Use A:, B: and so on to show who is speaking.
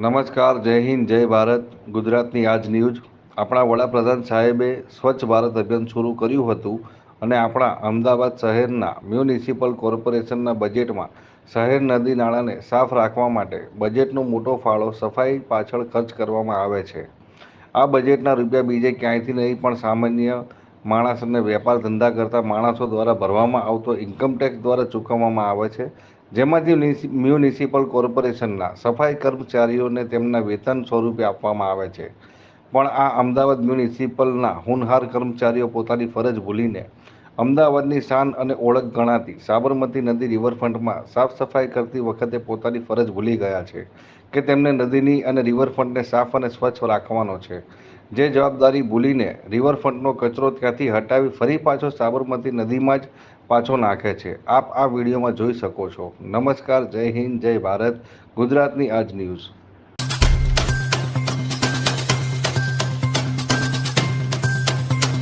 A: નમસ્કાર, જય હિન્દ, જય ભારત. ગુજરાતની આજ ન્યૂઝ. આપણા વડાપ્રધાન સાહેબે સ્વચ્છ ભારત અભિયાન શરૂ કર્યું હતું અને આપણા અમદાવાદ શહેરના મ્યુનિસિપલ કોર્પોરેશનના બજેટમાં શહેર નદી નાળાને સાફ રાખવા માટે બજેટનો મોટો ફાળો સફાઈ પાછળ ખર્ચ કરવામાં આવે છે. આ બજેટના રૂપિયા બીજે ક્યાંયથી નહીં પણ સામાન્ય માણસ અને વેપાર ધંધા કરતા માણસો દ્વારા ભરવામાં આવતો ઇન્કમટેક્સ દ્વારા ચૂકવવામાં આવે છે, જેમાંથી મ્યુનિસિપલ કોર્પોરેશનના સફાઈ કર્મચારીઓને તેમના વેતન સ્વરૂપે આપવામાં આવે છે. પણ આ અમદાવાદ મ્યુનિસિપલના હોનહાર કર્મચારીઓ પોતાની ફરજ ભૂલીને અમદાવાદની શાન અને ઓળખ ગણાતી સાબરમતી નદી રિવરફ્રન્ટમાં સાફ સફાઈ કરતી વખતે પોતાની ફરજ ભૂલી ગયા છે કે તેમને નદીની અને રિવરફ્રન્ટને સાફ અને સ્વચ્છ રાખવાનો છે. જે જવાબદારી ભૂલીને રિવરફ્રન્ટનો કચરો ત્યાંથી હટાવી ફરી પાછો સાબરમતી નદીમાં જ પાછો નાખે છે. આપ આ વિડીયોમાં જોઈ શકો છો. નમસ્કાર, જય હિન્દ, જય ભારત. ગુજરાતની આજ ન્યૂઝ.